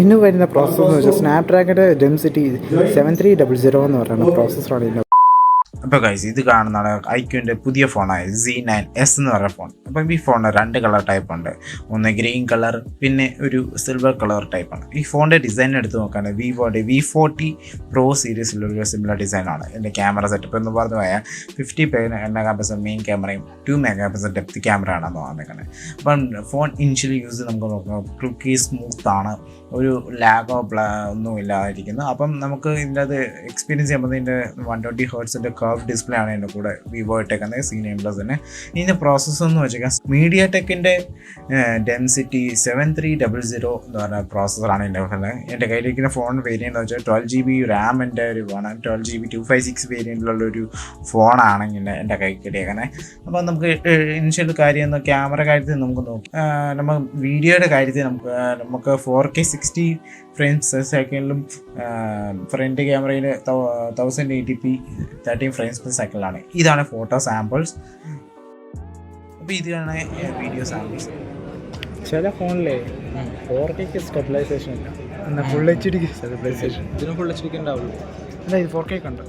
ഇന്ന് വരുന്ന പ്രോസസ്സർ എന്ന് വെച്ചാൽ സ്നാപ്ഡ്രാഗൺ ഡെൻസിറ്റി 7300 എന്ന് പറയുന്ന പ്രോസസ്സറാണ് ഇതിൻ്റെ. അപ്പോൾ ഗൈസ്, ഇത് കാണുന്നതാണ് ഐക്യൂൻ്റെ പുതിയ ഫോണായ Z9s എന്ന് പറയുന്ന ഫോൺ. അപ്പം ഈ ഫോണിന് 2 കളർ ടൈപ്പ് ഉണ്ട്. ഒന്ന് ഗ്രീൻ കളർ, പിന്നെ ഒരു സിൽവർ കളർ ടൈപ്പാണ്. ഈ ഫോണിൻ്റെ ഡിസൈൻ എടുത്ത് നോക്കുകയാണെങ്കിൽ വിവോയുടെ V40 Pro സീരീസിലൊരു സിമിലർ ഡിസൈനാണ്. എൻ്റെ ക്യാമറ സെറ്റപ്പ് എന്ന് പറഞ്ഞു പോയാൽ 50 മെഗാപിക്സൽ മെയിൻ ക്യാമറയും 2 മെഗാപിക്സൽ ഡെപ്ത് ക്യാമറ ആണെന്ന് വന്നേക്കുന്നത്. അപ്പം ഫോൺ ഇനിഷ്യലി യൂസ് നമുക്ക് നോക്കാം, ക്ലിക്കി സ്മൂത്താണ്, ഒരു ലാഗോ ഒന്നും ഇല്ലാതിരിക്കുന്നു. അപ്പം നമുക്ക് ഇതിൻ്റെ അത് എക്സ്പീരിയൻസ് ചെയ്യുമ്പോൾ ഇതിൻ്റെ 120 ഹെർട്സിൻ്റെ കർവ് ഡിസ്പ്ലേ ആണ് എൻ്റെ കൂടെ വിവോ ഇട്ടേക്കുന്നത് C9+ തന്നെ. ഇതിൻ്റെ പ്രോസസ്സർ എന്ന് വെച്ചാൽ മീഡിയ ടെക്കിൻ്റെ ഡെൻസിറ്റി 7300 എന്ന് പറഞ്ഞ പ്രോസസ്സറാണ് എൻ്റെ കയ്യിലിരിക്കുന്ന ഫോൺ വേരിയൻ്റ് എന്ന് വെച്ചാൽ 12GB റാമിൻ്റെ ഒരു ഫോണാണ്. 12GB 256 വേരിയൻറ്റിലുള്ളൊരു ഫോണാണെങ്കിൽ എൻ്റെ കൈ കിട്ടിയേക്കുന്നത്. അപ്പോൾ നമുക്ക് ഇനിഷ്യൽ കാര്യം ക്യാമറ കാര്യത്തിൽ നമുക്ക് നോക്കാം. നമ്മൾ വീഡിയോയുടെ കാര്യത്തിൽ നമുക്ക് 4K 60 ഫ്രെയിംസ് സെക്കൻഡിലും ഫ്രണ്ട് ക്യാമറയിൽ 1080p 13 ഫ്രെയിംസ് പെർ സെക്കൻഡിലാണ്. ഇതാണ് ഫോട്ടോ സാമ്പിൾസ്. അപ്പോൾ ഇതാണ് വീഡിയോ സാമ്പിൾസ്. ചില ഫോണിലെ 4K സ്റ്റെബിലൈസേഷൻ ഇല്ല, എന്നാൽ ഫുൾ HD സ്റ്റെബിലൈസേഷൻ. ഇതിന് ഫുൾ HD ഉണ്ടാവുള്ളൂ. അല്ല, ഇത് 4K ഉണ്ട്.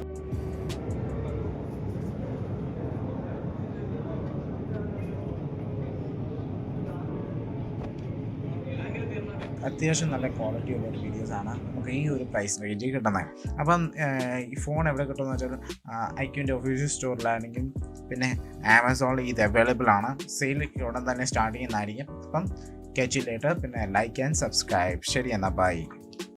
അത്യാവശ്യം നല്ല ക്വാളിറ്റി ഉള്ള ഒരു വീഡിയോസാണ് നമുക്ക് ഈ ഒരു പ്രൈസ് റേഞ്ചിൽ കിട്ടുന്നത്. അപ്പം ഈ ഫോൺ എവിടെ കിട്ടുമെന്ന് വെച്ചാൽ ഐക്യൂൻ്റെ ഒഫീഷ്യൽ സ്റ്റോറിലാണെങ്കിൽ പിന്നെ ആമസോണിൽ ഇത് അവൈലബിൾ ആണ്. സെയിൽ ഉടൻ തന്നെ സ്റ്റാർട്ട് ചെയ്യുന്നതായിരിക്കും. അപ്പം catch you later. പിന്നെ ലൈക്ക് ആൻഡ് സബ്സ്ക്രൈബ്. ശരി എന്നാൽ ബൈ.